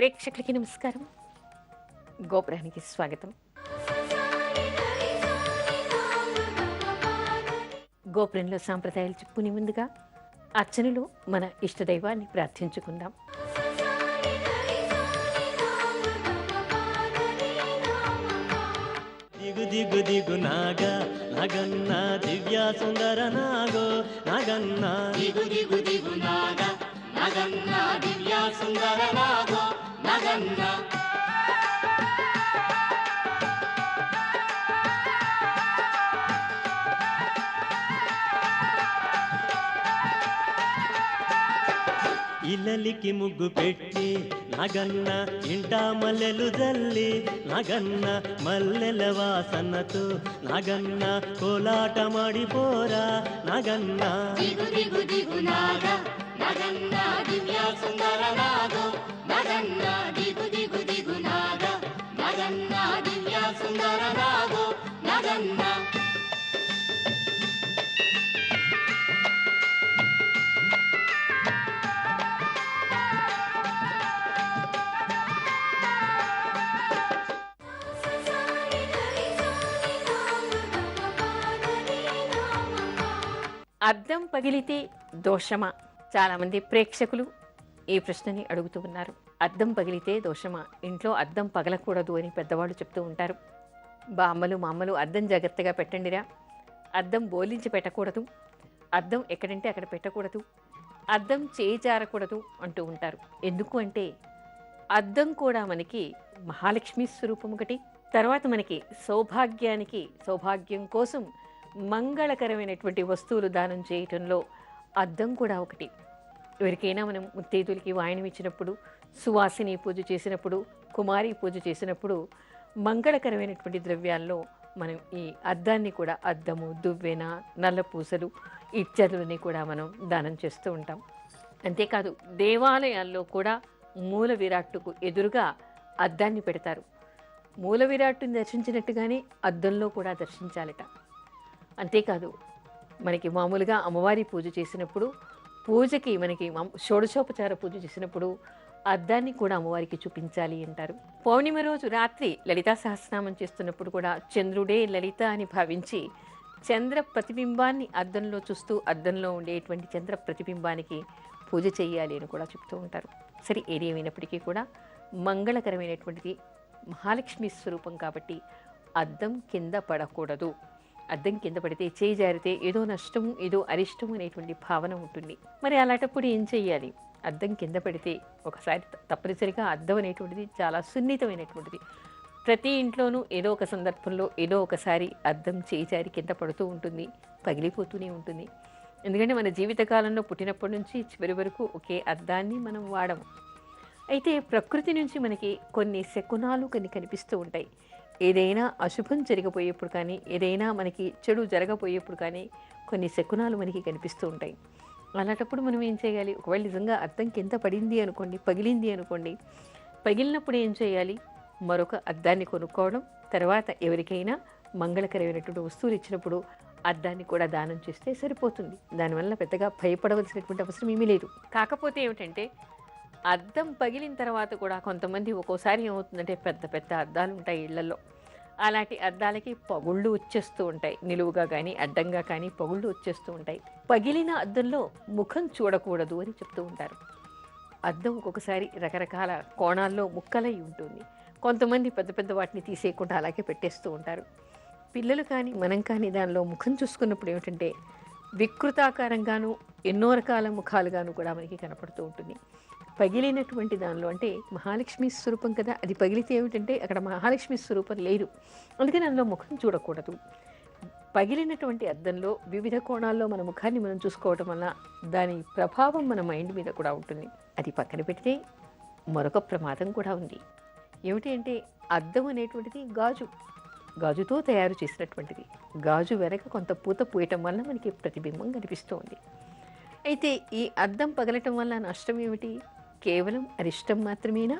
ప్రేక్షకులకి నమస్కారం. గోపురానికి స్వాగతం. గోపురంలో సాంప్రదాయాలు చెప్పుకునే ముందుగా అర్చనలో మన ఇష్టదైవాన్ని ప్రార్థించుకుందాం. దిగు దిగు దిగు నాగా నాగన్న దివ్య సుందర నాగో నాగన్న దిగు దిగు దిగు నాగా నాగన్న దివ్య సుందర నాగో నాగన్న ఇల్లలికి ముగ్గు పెట్టి నాగన్న ఇంట మల్లెలు జల్లి నాగన్న మల్లెల వాసనతో నాగన్న కోలాట మాడిపోరా నాగన్న దిగు దిగు దిగు నాగా నాగన్న దివ్య సుందర నాగో నాగన్న దిగు దిగు దిగు నాగా నాగన్న దివ్య సుందర నాగో నాగన్న అద్దం పగిలితే దోషమా? చాలామంది ప్రేక్షకులు ఈ ప్రశ్నని అడుగుతూ ఉన్నారు. అద్దం పగిలితే దోషమా? ఇంట్లో అద్దం పగలకూడదు అని పెద్దవాళ్ళు చెప్తూ ఉంటారు. బామ్మలు మామలు అద్దం జాగ్రత్తగా పెట్టండిరా, అద్దం బోలించి పెట్టకూడదు, అద్దం ఎక్కడంటే అక్కడ పెట్టకూడదు, అద్దం చేయి జారకూడదు అంటూ ఉంటారు. ఎందుకు అంటే అద్దం కూడా మనకి మహాలక్ష్మి స్వరూపం ఒకటి, తర్వాత మనకి సౌభాగ్యం కోసం మంగళకరమైనటువంటి వస్తువులు దానం చేయటంలో అద్దం కూడా ఒకటి. ఎవరికైనా మనం ముత్తైదులకి వాయనం ఇచ్చినప్పుడు, సువాసిని పూజ చేసినప్పుడు, కుమారి పూజ చేసినప్పుడు మంగళకరమైనటువంటి ద్రవ్యాల్లో మనం ఈ అద్దాన్ని కూడా అద్దము, దువ్వెన, నల్ల పూసలు ఇత్యాదులని కూడా మనం దానం చేస్తూ ఉంటాం. అంతేకాదు దేవాలయాల్లో కూడా మూల విరాట్టుకు ఎదురుగా అద్దాన్ని పెడతారు. మూల విరాట్టుని దర్శించినట్టుగానే అద్దంలో కూడా దర్శించాలట. అంతేకాదు మనకి మామూలుగా అమ్మవారి పూజ చేసినప్పుడు, పూజకి మనకి షోడశోపచార పూజ చేసినప్పుడు అద్దాన్ని కూడా అమ్మవారికి చూపించాలి అంటారు. పౌర్ణిమ రోజు రాత్రి లలితా సహస్రనామం చేస్తున్నప్పుడు కూడా చంద్రుడే లలిత అని భావించి చంద్ర ప్రతిబింబాన్ని అద్దంలో చూస్తూ అద్దంలో ఉండేటువంటి చంద్ర ప్రతిబింబానికి పూజ చేయాలి అని కూడా చెప్తూ ఉంటారు. సరే, ఏది ఏమైనప్పటికీ కూడా మంగళకరమైనటువంటిది మహాలక్ష్మి స్వరూపం కాబట్టి అద్దం కింద పడకూడదు. అద్దం కింద పడితే చేయి జారితే ఏదో నష్టము ఏదో అరిష్టము అనేటువంటి భావన ఉంటుంది. మరి అలాంటప్పుడు ఏం చెయ్యాలి? అద్దం కింద పడితే ఒకసారి తప్పనిసరిగా అద్దం అనేటువంటిది చాలా సున్నితమైనటువంటిది. ప్రతి ఇంట్లోనూ ఏదో ఒక సందర్భంలో ఏదో ఒకసారి అద్దం చేయి జారి కింద పడుతూ ఉంటుంది, పగిలిపోతూనే ఉంటుంది. ఎందుకంటే మన జీవితకాలంలో పుట్టినప్పటి నుంచి చివరి వరకు ఒకే అద్దాన్ని మనం వాడము. అయితే ప్రకృతి నుంచి మనకి కొన్ని శకునాలు కనిపిస్తూ ఉంటాయి. ఏదైనా అశుభం జరగబోయేప్పుడు కానీ, ఏదైనా మనకి చెడు జరగబోయేప్పుడు కానీ కొన్ని శకునాలు మనకి కనిపిస్తూ ఉంటాయి. అలాంటప్పుడు మనం ఏం చేయాలి? ఒకవేళ నిజంగా అద్దం కింద పడింది అనుకోండి, పగిలింది అనుకోండి, పగిలినప్పుడు ఏం చేయాలి? మరొక అద్దాన్ని కొనుక్కోవడం, తర్వాత ఎవరికైనా మంగళకరమైనటువంటి వస్తువులు ఇచ్చినప్పుడు అద్దాన్ని కూడా దానం చేస్తే సరిపోతుంది. దానివల్ల పెద్దగా భయపడవలసినటువంటి అవసరం ఏమీ లేదు. కాకపోతే ఏమిటంటే అద్దం పగిలిన తర్వాత కూడా కొంతమంది ఒక్కోసారి ఏమవుతుందంటే పెద్ద పెద్ద అద్దాలు ఉంటాయి ఇళ్లలో. అలాంటి అద్దాలకి పగుళ్ళు వచ్చేస్తూ ఉంటాయి. నిలువుగా కానీ అడ్డంగా కానీ పగుళ్ళు వచ్చేస్తూ ఉంటాయి. పగిలిన అద్దంలో ముఖం చూడకూడదు అని చెప్తూ ఉంటారు. అద్దం ఒక్కొక్కసారి రకరకాల కోణాల్లో ముక్కలై ఉంటుంది. కొంతమంది పెద్ద పెద్ద వాటిని తీసేయకుండా అలాగే పెట్టేస్తూ ఉంటారు. పిల్లలు కానీ మనం కానీ దానిలో ముఖం చూసుకున్నప్పుడు ఏమిటంటే వికృతాకారంగాను ఎన్నో రకాల ముఖాలుగాను కూడా మనకి కనపడుతూ ఉంటుంది. పగిలినటువంటి దానిలో అంటే మహాలక్ష్మి స్వరూపం కదా, అది పగిలితే ఏమిటంటే అక్కడ మహాలక్ష్మి స్వరూపం లేదు. అందుకని అందులో ముఖం చూడకూడదు. పగిలినటువంటి అద్దంలో వివిధ కోణాల్లో మన ముఖాన్ని మనం చూసుకోవటం వల్ల దాని ప్రభావం మన మైండ్ మీద కూడా ఉంటుంది. అది పక్కన పెడితే మరొక ప్రమాదం కూడా ఉంది. ఏమిటి అంటే అద్దం అనేటువంటిది గాజుతో తయారు చేసినటువంటిది. గాజు వెనక కొంత పూత పూయటం వల్ల మనకి ప్రతిబింబం కనిపిస్తుంది. అయితే ఈ అద్దం పగలటం వల్ల నష్టం ఏమిటి? కేవలం అరిష్టం మాత్రమేనా?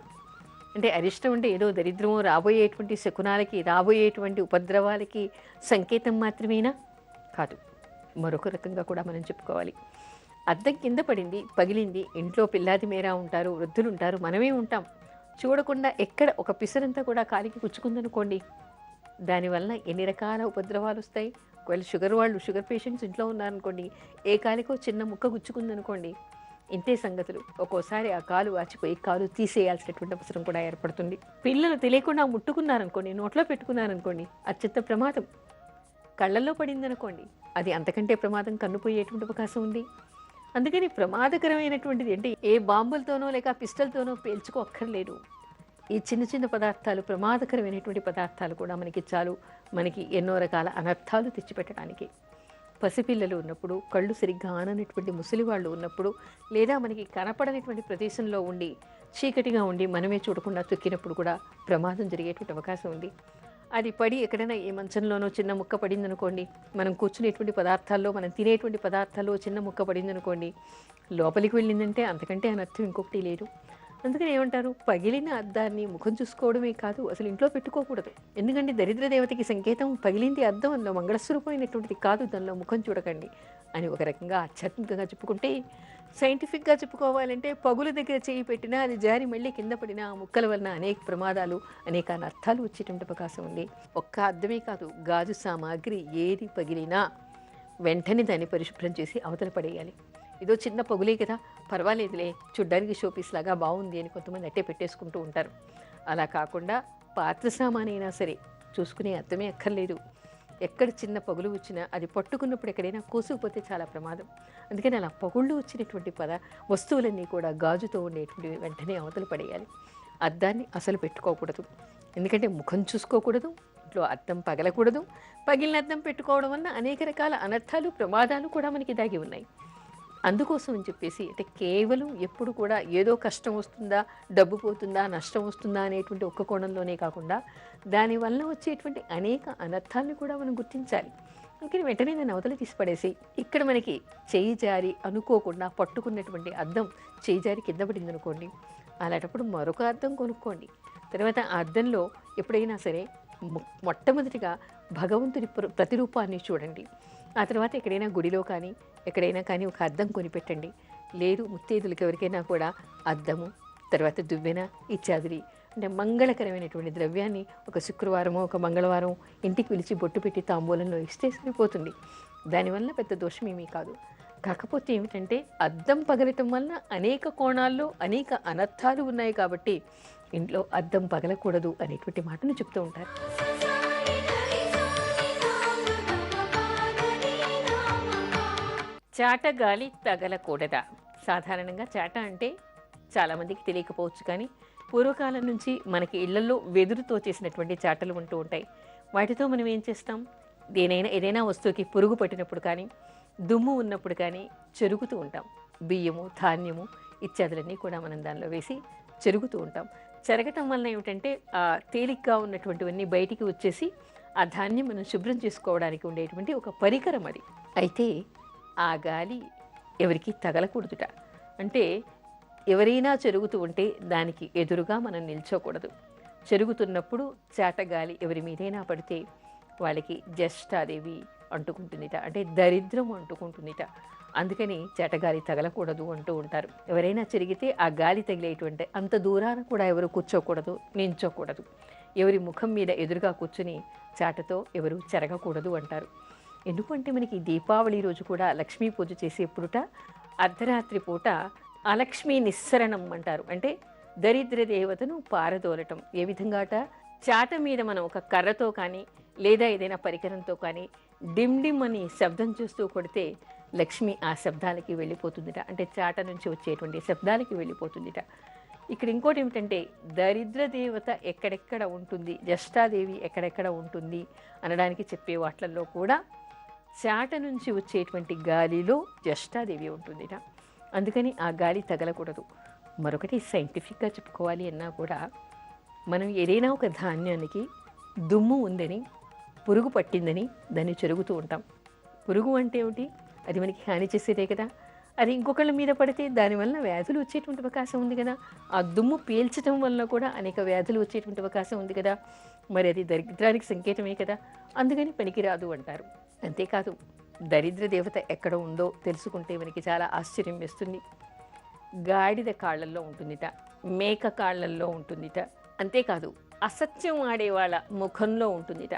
అంటే అరిష్టం అంటే ఏదో దరిద్రమో రాబోయేటువంటి శకునాలకి, రాబోయేటువంటి ఉపద్రవాలకి సంకేతం మాత్రమేనా? కాదు, మరొక రకంగా కూడా మనం చెప్పుకోవాలి. అద్దం కింద పడింది, పగిలింది, ఇంట్లో పిల్లాది మేరా ఉంటారు, వృద్ధులు ఉంటారు, మనమే ఉంటాం. చూడకుండా ఎక్కడ ఒక పిసరంతా కూడా కాలికి గుచ్చుకుందనుకోండి, దానివల్ల ఎన్ని రకాల ఉపద్రవాలు వస్తాయి. ఒకవేళ షుగర్ పేషెంట్స్ ఇంట్లో ఉన్నారనుకోండి, ఏ కాలికో చిన్న ముక్క గుచ్చుకుందనుకోండి, ఇంతే సంగతులు. ఒక్కోసారి ఆ కాలు వాచిపోయి కాలు తీసేయాల్సినటువంటి అవసరం కూడా ఏర్పడుతుంది. పిల్లలు తెలియకుండా ముట్టుకున్నారనుకోండి, నోట్లో పెట్టుకున్నారనుకోండి, అత్యంత ప్రమాదం. కళ్ళల్లో పడిందనుకోండి, అది అంతకంటే ప్రమాదం, కన్నుపోయేటువంటి అవకాశం ఉంది. అందుకని ప్రమాదకరమైనటువంటిది అంటే ఏ బాంబులతోనో లేక పిస్టల్తోనో పేల్చుకోక్కర్లేదు. ఈ చిన్న చిన్న పదార్థాలు, ప్రమాదకరమైనటువంటి పదార్థాలు కూడా మనకి చాలు, మనకి ఎన్నో రకాల అనర్థాలు తెచ్చిపెట్టడానికి. పసిపిల్లలు ఉన్నప్పుడు, కళ్ళు సరిగ్గా ఆననటువంటి ముసలి వాళ్ళు ఉన్నప్పుడు, లేదా మనకి కనపడనటువంటి ప్రదేశంలో ఉండి చీకటిగా ఉండి మనమే చూడకుండా తొక్కినప్పుడు కూడా ప్రమాదం జరిగేటువంటి అవకాశం ఉంది. అది పడి ఎక్కడైనా ఏ మంచంలోనో చిన్న ముక్క పడిందనుకోండి, మనం కూర్చునేటువంటి పదార్థాల్లో, మనం తినేటువంటి పదార్థాల్లో చిన్న ముక్క పడిందనుకోండి, లోపలికి వెళ్ళిందంటే అంతకంటే అనర్థం ఇంకొకటి లేదు. అందుకని ఏమంటారు, పగిలిన అద్దాన్ని ముఖం చూసుకోవడమే కాదు, అసలు ఇంట్లో పెట్టుకోకూడదు. ఎందుకంటే దరిద్ర దేవతకి సంకేతం పగిలింది అద్దం, అందులో మంగళస్వరూపమైనటువంటిది కాదు, దానిలో ముఖం చూడకండి అని ఒక రకంగా ఆధ్యాత్మికంగా చెప్పుకుంటే, సైంటిఫిక్గా చెప్పుకోవాలంటే పగుల దగ్గర చేయి పెట్టినా అది జారి మళ్ళీ కింద పడినా ఆ ముక్కల వలన అనేక ప్రమాదాలు, అనేక అనర్థాలు వచ్చేటువంటి అవకాశం ఉంది. ఒక్క అద్దమే కాదు, గాజు సామాగ్రి ఏది పగిలినా వెంటనే దాన్ని పరిశుభ్రం చేసి అవతల పడేయాలి. ఏదో చిన్న పగులే కదా, పర్వాలేదులే, చూడ్డానికి షోపీస్ లాగా బాగుంది అని కొంతమంది అట్టే పెట్టేసుకుంటూ ఉంటారు. అలా కాకుండా పాత్ర సామానైనా సరే చూసుకునే అర్థమే అక్కర్లేదు. ఎక్కడ చిన్న పగులు వచ్చినా అది పట్టుకున్నప్పుడు ఎక్కడైనా కోసుకుపోతే చాలా ప్రమాదం. అందుకని అలా పగుళ్ళు వచ్చినటువంటి వస్తువులన్నీ కూడా గాజుతో ఉండేటువంటి వెంటనే అవతల పడేయాలి. అద్దాన్ని అసలు పెట్టుకోకూడదు. ఎందుకంటే ముఖం చూసుకోకూడదు, ఇంట్లో అద్దం పగలకూడదు. పగిలిన అద్దం పెట్టుకోవడం వల్ల అనేక రకాల అనర్థాలు, ప్రమాదాలు కూడా మనకి దాగి ఉన్నాయి. అందుకోసం అని చెప్పేసి అంటే కేవలం ఎప్పుడు కూడా ఏదో కష్టం వస్తుందా, డబ్బు పోతుందా, నష్టం వస్తుందా అనేటువంటి ఒక్క కోణంలోనే కాకుండా దానివల్ల వచ్చేటువంటి అనేక అనర్థాలను కూడా మనం గుర్తించాలి. అందుకని వెంటనే దాన్ని అవతల తీసి పడేసి, ఇక్కడ మనకి చేయి జారి అనుకోకుండా పట్టుకున్నటువంటి అద్దం చేయి జారి కింద పడింది అనుకోండి, అలాంటప్పుడు మరొక అద్దం కొనుక్కోండి. తర్వాత ఆ అద్దంలో ఎప్పుడైనా సరే మొట్టమొదటిగా భగవంతుని ప్రతిరూపాన్ని చూడండి. ఆ తర్వాత ఎక్కడైనా గుడిలో కానీ ఎక్కడైనా కానీ ఒక అద్దం కొనిపెట్టండి. లేదు ముత్తైదులకి ఎవరికైనా కూడా అద్దము, తర్వాత దువ్వెన ఇత్యాదులు అంటే మంగళకరమైనటువంటి ద్రవ్యాన్ని ఒక శుక్రవారమో ఒక మంగళవారం ఇంటికి పిలిచి బొట్టు పెట్టి తాంబూలంలో ఇస్తే సరిపోతుంది. దానివల్ల పెద్ద దోషమేమీ కాదు. కాకపోతే ఏమిటంటే అద్దం పగలటం వల్ల అనేక కోణాల్లో అనేక అనర్థాలు ఉన్నాయి కాబట్టి ఇంట్లో అద్దం పగలకూడదు అనేటువంటి మాటను చెప్తూ ఉంటారు. చాట గాలి తగలకూడదా? సాధారణంగా చాట అంటే చాలామందికి తెలియకపోవచ్చు, కానీ పూర్వకాలం నుంచి మనకి ఇళ్లలో వెదురుతో చేసినటువంటి చాటలు ఉంటూ ఉంటాయి. వాటితో మనం ఏం చేస్తాం, ఏదైనా వస్తువుకి పురుగు పట్టినప్పుడు కానీ దుమ్ము ఉన్నప్పుడు కానీ చెరుగుతూ ఉంటాం. బియ్యము, ధాన్యము ఇత్యాదులన్నీ కూడా మనం దానిలో వేసి చెరుగుతూ ఉంటాం. చెరగటం వలన ఏమిటంటే ఆ తేలిగ్గా ఉన్నటువంటివన్నీ బయటికి వచ్చేసి ఆ ధాన్యం మనం శుభ్రం చేసుకోవడానికి ఉండేటువంటి ఒక పరికరం అది. అయితే ఆ గాలి ఎవరికి తగలకూడదుట. అంటే ఎవరైనా చెరుగుతూ ఉంటే దానికి ఎదురుగా మనం నిల్చోకూడదు. చెరుగుతున్నప్పుడు చాటగాలి ఎవరి మీదైనా పడితే వాళ్ళకి జ్యేష్ఠాదేవి అంటుకుంటుందిట, అంటే దరిద్రం అంటుకుంటుందిట. అందుకని చాటగాలి తగలకూడదు అంటూ ఉంటారు. ఎవరైనా చెరిగితే ఆ గాలి తగిలేటువంటి అంత దూరాన కూడా ఎవరు కూర్చోకూడదు, నించోకూడదు. ఎవరి ముఖం మీద ఎదురుగా కూర్చుని చాటతో ఎవరు చెరగకూడదు అంటారు. ఎందుకంటే మనకి దీపావళి రోజు కూడా లక్ష్మీ పూజ చేసేప్పుడుట అర్ధరాత్రి పూట అలక్ష్మీ నిస్సరణం అంటారు. అంటే దరిద్ర దేవతను పారదోలటం. ఏ విధంగాట, చాట మీద మనం ఒక కర్రతో కానీ లేదా ఏదైనా పరికరంతో కానీ డిమ్ డిమ్ అని శబ్దం చేస్తూ కొడితే లక్ష్మి ఆ శబ్దాలకి వెళ్ళిపోతుందిట. అంటే చాట నుంచి వచ్చేటువంటి శబ్దాలకి వెళ్ళిపోతుందిట. ఇక్కడ ఇంకోటి ఏమిటంటే దరిద్ర దేవత ఎక్కడెక్కడ ఉంటుంది, జ్యేష్ఠాదేవి ఎక్కడెక్కడ ఉంటుంది అనడానికి చెప్పే వాట్లల్లో కూడా చాట నుంచి వచ్చేటువంటి గాలిలో జ్యేష్ఠాదేవి ఉంటుందిట. అందుకని ఆ గాలి తగలకూడదు. మరొకటి సైంటిఫిక్గా చెప్పుకోవాలి అన్నా కూడా మనం ఏదైనా ఒక ధాన్యానికి దుమ్ము ఉందని, పురుగు పట్టిందని దాన్ని చెరుగుతూ ఉంటాం. పురుగు అంటే ఏమిటి, అది మనకి హాని చేసేదే కదా. అది ఇంకొకళ్ళ మీద పడితే దానివల్ల వ్యాధులు వచ్చేటువంటి అవకాశం ఉంది కదా. ఆ దుమ్ము పీల్చడం వల్ల కూడా అనేక వ్యాధులు వచ్చేటువంటి అవకాశం ఉంది కదా. మరి అది దరిద్రానికి సంకేతమే కదా. అందుకని పనికిరాదు అంటారు. అంతేకాదు, దరిద్ర దేవత ఎక్కడ ఉందో తెలుసుకుంటే మనకి చాలా ఆశ్చర్యం వేస్తుంది. గాడిద కాళ్ళల్లో ఉంటుందిట. మేక కాళ్ళల్లో ఉంటుందిట. అంతేకాదు అసత్యం ఆడే వాళ్ళ ముఖంలో ఉంటుందిట.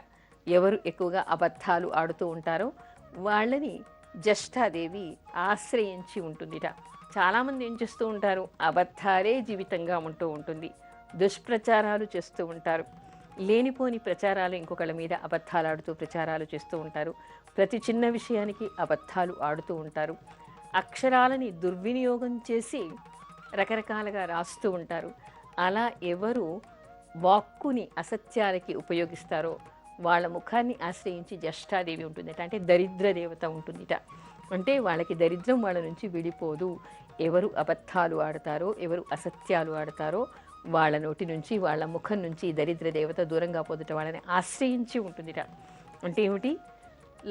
ఎవరు ఎక్కువగా అబద్ధాలు ఆడుతూ ఉంటారో వాళ్ళని జ్యేష్ఠాదేవి ఆశ్రయించి ఉంటుందిట. చాలామంది ఏం చేస్తూ ఉంటారు, అబద్ధాలే జీవితంగా ఉంటూ ఉంటుంది. దుష్ప్రచారాలు చేస్తూ ఉంటారు. లేనిపోని ప్రచారాలు, ఇంకొకళ్ళ మీద అబద్ధాలు ఆడుతూ ప్రచారాలు చేస్తూ ఉంటారు. ప్రతి చిన్న విషయానికి అబద్ధాలు ఆడుతూ ఉంటారు. అక్షరాలని దుర్వినియోగం చేసి రకరకాలుగా రాస్తూ ఉంటారు. అలా ఎవరు వాక్కుని అసత్యాలకి ఉపయోగిస్తారో వాళ్ళ ముఖాన్ని ఆశ్రయించి జ్యేష్ఠాదేవి ఉంటుందట. అంటే దరిద్ర దేవత ఉంటుందిట. అంటే వాళ్ళకి దరిద్రం వాళ్ళ నుంచి విడిపోదు. ఎవరు అబద్ధాలు ఆడతారో, ఎవరు అసత్యాలు ఆడతారో వాళ్ళ నోటి నుంచి, వాళ్ళ ముఖం నుంచి దరిద్ర దేవత దూరంగా పోదుట, వాళ్ళని ఆశ్రయించి ఉంటుందిట. అంటే ఏమిటి,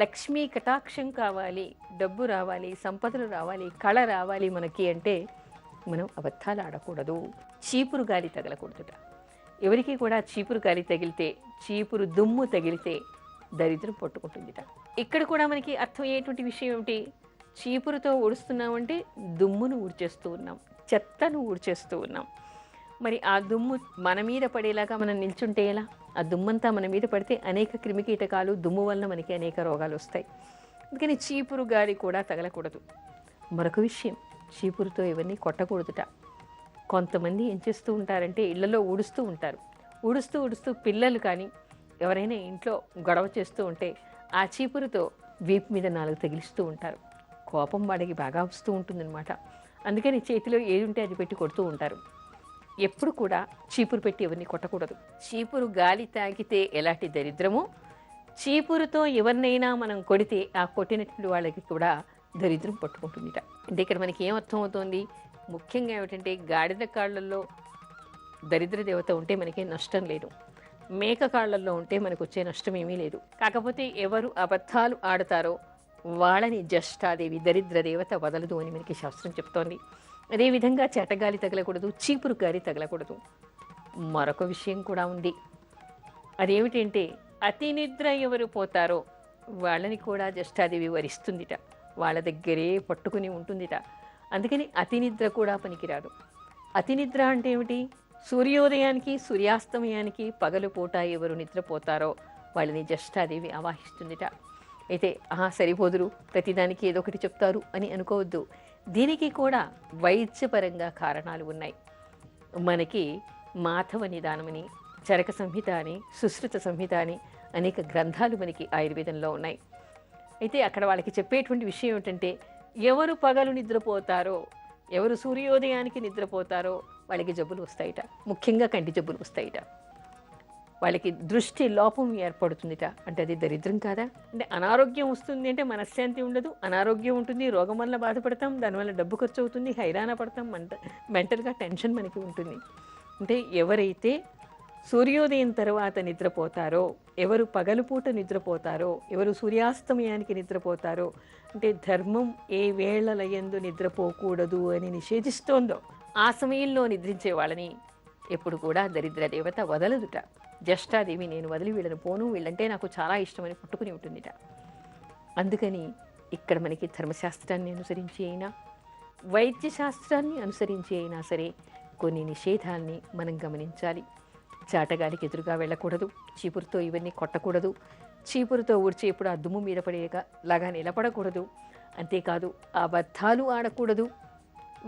లక్ష్మీ కటాక్షం కావాలి, డబ్బు రావాలి, సంపదలు రావాలి, కళ రావాలి మనకి అంటే మనం అబద్ధాలు ఆడకూడదు. చీపురు గాలి తగలకూడదుట. ఎవరికి కూడా చీపురు గాలి తగిలితే, చీపురు దుమ్ము తగిలితే దరిద్రం పట్టుకుంటుందిట. ఇక్కడ కూడా మనకి అర్థమయ్యేటువంటి విషయం ఏమిటి, చీపురుతో ఊడుస్తున్నామంటే దుమ్మును ఊడ్చేస్తూ ఉన్నాం, చెత్తను ఊడ్చేస్తూ ఉన్నాం. మరి ఆ దుమ్ము మన మీద పడేలాగా మనం నిల్చుంటే ఎలా? ఆ దుమ్మంతా మన మీద పడితే అనేక క్రిమికీటకాలు, దుమ్ము వలన మనకి అనేక రోగాలు వస్తాయి. అందుకని చీపురు గాలి కూడా తగలకూడదు. మరొక విషయం, చీపురుతో ఇవన్నీ కొట్టకూడదుట. కొంతమంది ఏం చేస్తూ ఉంటారంటే ఇళ్లలో ఊడుస్తూ ఉంటారు. ఊడుస్తూ ఊడుస్తూ పిల్లలు కానీ ఎవరైనా ఇంట్లో గొడవ చేస్తూ ఉంటే ఆ చీపురుతో వీపు మీద 4 తగిలిస్తూ ఉంటారు. కోపం వాడికి బాగా వస్తూ ఉంటుందన్నమాట. అందుకని చేతిలో ఏది ఉంటే అది పెట్టి కొడుతూ ఉంటారు. ఎప్పుడు కూడా చీపురు పెట్టి ఎవరిని కొట్టకూడదు. చీపురు గాలి తాకితే ఎలాంటి దరిద్రమో, చీపురుతో ఎవరినైనా మనం కొడితే ఆ కొట్టినటువంటి వాళ్ళకి కూడా దరిద్రం పట్టుకుంటుందిట. అంటే ఇక్కడ మనకి ఏం అర్థం అవుతోంది, ముఖ్యంగా ఏమిటంటే గాడిద కాళ్ళల్లో దరిద్ర దేవత ఉంటే మనకి నష్టం లేదు, మేక కాళ్ళల్లో ఉంటే మనకు వచ్చే నష్టం ఏమీ లేదు. కాకపోతే ఎవరు అబద్ధాలు ఆడతారో వాళ్ళని జ్యేష్ఠాదేవి దరిద్ర దేవత వదలదు అని మనకి శాస్త్రం చెప్తోంది. అదేవిధంగా చేటగాలి తగలకూడదు, చీపురు గాలి తగలకూడదు. మరొక విషయం కూడా ఉంది. అదేమిటంటే అతి నిద్ర ఎవరు పోతారో వాళ్ళని కూడా జ్యేష్ఠాదేవి వరిస్తుందిట, వాళ్ళ దగ్గరే పట్టుకుని ఉంటుందిట. అందుకని అతి నిద్ర కూడా పనికిరాదు. అతి నిద్ర అంటే ఏమిటి, సూర్యోదయానికి సూర్యాస్తమయానికి పగలు పూట ఎవరు నిద్రపోతారో వాళ్ళని జ్యేష్ఠాదేవి ఆవాహిస్తుందిట. అయితే సరిపోదురు, ప్రతిదానికి ఏదో ఒకటి చెప్తారు అని అనుకోవద్దు. దీనికి కూడా వైద్యపరంగా కారణాలు ఉన్నాయి. మనకి మాధవ నిదానమని, చరక సంహిత అని, సుశ్రుత సంహిత అని అనేక గ్రంథాలు మనకి ఆయుర్వేదంలో ఉన్నాయి. అయితే అక్కడ వాళ్ళకి చెప్పేటువంటి విషయం ఏమిటంటే ఎవరు పగలు నిద్రపోతారో, ఎవరు సూర్యోదయానికి నిద్రపోతారో వాళ్ళకి జబ్బులు వస్తాయిట. ముఖ్యంగా కంటి జబ్బులు వస్తాయిట. వాళ్ళకి దృష్టి లోపం ఏర్పడుతుందిట. అంటే అది దరిద్రం కాదా? అంటే అనారోగ్యం వస్తుంది అంటే మనశ్శాంతి ఉండదు, అనారోగ్యం ఉంటుంది, రోగం వల్ల బాధపడతాం, దానివల్ల డబ్బు ఖర్చు అవుతుంది, హైరాణ పడతాం, మెంటల్గా టెన్షన్ మనకి ఉంటుంది. అంటే ఎవరైతే సూర్యోదయం తర్వాత నిద్రపోతారో, ఎవరు పగలుపూట నిద్రపోతారో, ఎవరు సూర్యాస్తమయానికి నిద్రపోతారో, అంటే ధర్మం ఏ వేళల యందు నిద్రపోకూడదు అని నిషేధిస్తోందో ఆ సమయంలో నిద్రించే వాళ్ళని ఎప్పుడు కూడా దరిద్ర దేవత వదలదుట. జ్యేష్ఠాదేవి నేను వదిలి వీళ్ళని పోను, వీళ్ళంటే నాకు చాలా ఇష్టమని పుట్టుకుని ఉంటుందిట. అందుకని ఇక్కడ మనకి ధర్మశాస్త్రాన్ని అనుసరించి అయినా, వైద్యశాస్త్రాన్ని అనుసరించి అయినా సరే కొన్ని నిషేధాల్ని మనం గమనించాలి. చాటగాలికి ఎదురుగా వెళ్ళకూడదు, చీపురుతో ఇవన్నీ కొట్టకూడదు, చీపురుతో ఊడ్చి ఎప్పుడు ఆ దుమ్ము మీద పడేలాగా నిలబడకూడదు. అంతేకాదు అబద్ధాలు ఆడకూడదు,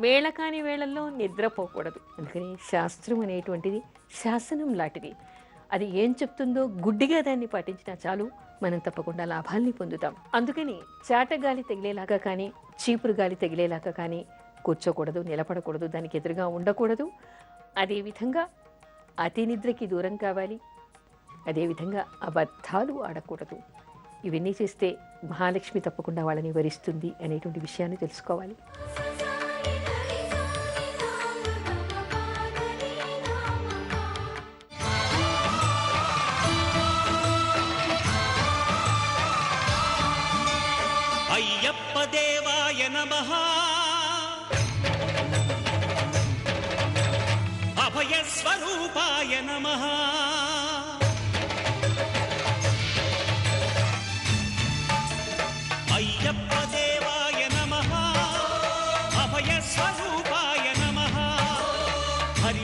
వేళ కాని వేళల్లో నిద్రపోకూడదు. అందుకని శాస్త్రం అనేటువంటిది శాసనం లాంటిది. అది ఏం చెప్తుందో గుడ్డిగా దాన్ని పాటించినా చాలు, మనం తప్పకుండా లాభాల్ని పొందుతాం. అందుకని చాటగాలి తగిలేలాగా కానీ, చీపురు గాలి తగిలేలాగా కానీ కూర్చోకూడదు, నిలబడకూడదు, దానికి ఎదురుగా ఉండకూడదు. అదేవిధంగా అతి నిద్రకి దూరం కావాలి. అదేవిధంగా అబద్ధాలు ఆడకూడదు. ఇవన్నీ చేస్తే మహాలక్ష్మి తప్పకుండా వాళ్ళని వరిస్తుంది అనేటువంటి విషయాన్ని తెలుసుకోవాలి. అయ్యప్ప దేవాయ నమః, అభయ స్వరూపాయ నమః, అయ్యప్ప దేవాయ నమః, అభయ స్వరూపాయ నమః, హరి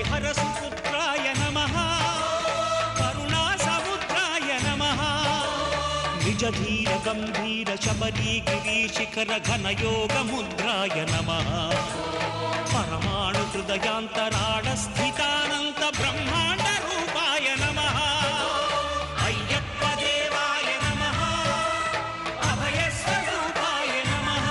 భుజధీర గంభీర శబరీ గిరీశిఖర ఘనయోగ ముద్రాయ నమః. పరమాణు హృదయాంతరాడ స్థితానంత బ్రహ్మాండ రూపాయ నమః. అయ్యప్ప దేవాయ నమః. అభయ స్వరూపాయ నమః.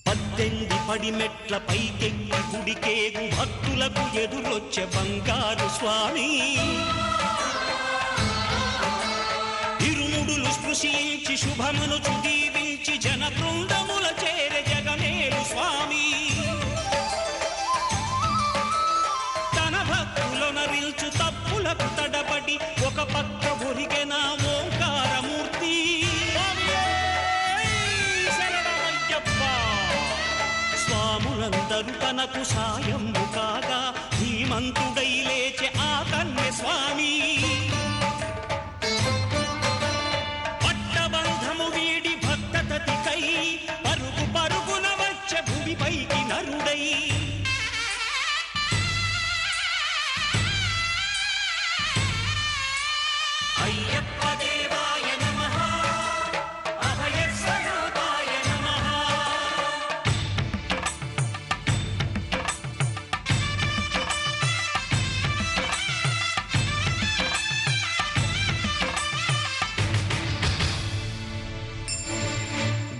పద్దెనిమిది పడిమెట్ల పైకెక్కి గుడికేగు భక్తులకు ఎదురొచ్చే బంగారు స్వామి. ఇరుముడులు స్పృశించి శుభమును దీవించి జన బృందముల చేరే జగమేలు స్వామి. తన భక్తులొనరిల్చు తప్పులకు తడబడి ఒక పక్క ఒరిగెన ఓంకారమూర్తి. స్వాములందరూ తనకు సాయము కాగా ధీమంతుడై లేచే ఆ కన్య స్వామి. పట్టబంధము వీడి భక్తతతికై పరుగు పరుగున వచ్చే భూమిపైకి నరుడై. అయ్యప్ప దేవాయ నమః. అభయ స్వరూపాయ నమః.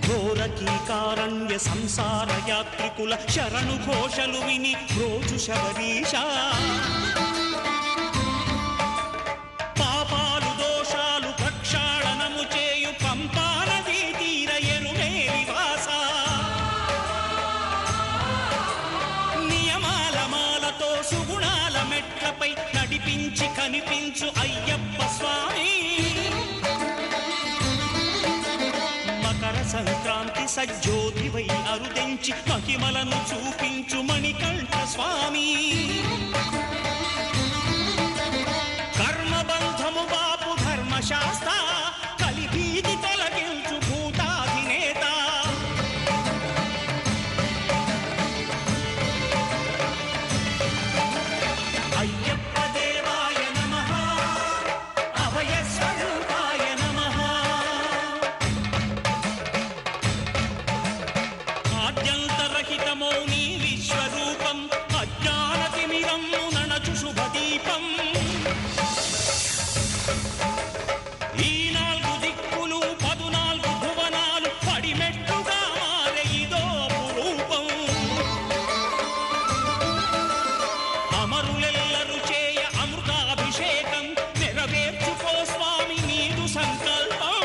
ఘోరకీకారణ్య సంసార యాత్రికుల శరణు ఘోషలు విని రోజు శబరీష. పాపాలు దోషాలు ప్రక్షాళనము చేయు పంపానదీ తీర ఎరుమేలి వాస. నియమాల మాలతో సుగుణాల మెట్లపై నడిపించి కనిపించు అయ్యప్ప స్వామి. మకర సంక్రాంతి సజ్జోతివై అరుదెంచి మహిమలను చూపించు మణికంఠ స్వామి. కర్మబంధము బాపు ధర్మశాస్త్ర కలిభీతి తొలగించు భూతాధినేత. అయ్యప్ప దేవాయ నమః. అభయ స్వరూపాయ నమః. ఆద్యంతరహితమో నీ విశ్వరూపం అజ్ఞానతిమిరము నణచు శుభదీపం. ఈ 4 దిక్కులు 14 భువనాలు పడిమెట్టుగా మారే ఇదో రూపం. అమరులెల్లరు చేయ అమృతాభిషేకం నెరవేర్చుకో స్వామి నీదు సంకల్పం.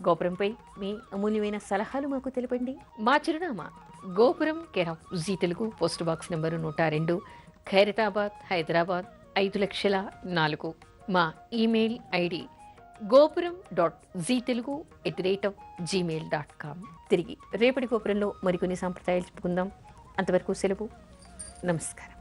గోపురంపై మీ అమూల్యమైన సలహాలు మాకు తెలపండి. మా చిరునామా గోపురం care of Zee Telugu, post box number 102, Khairatabad, Hyderabad 5,04,000. మా ఈమెయిల్ ఐడి gopuram.ztelugu@gmail.com. తిరిగి రేపటి గోపురంలో మరికొన్ని సాంప్రదాయాలు చెప్పుకుందాం. అంతవరకు సెలవు. నమస్కారం.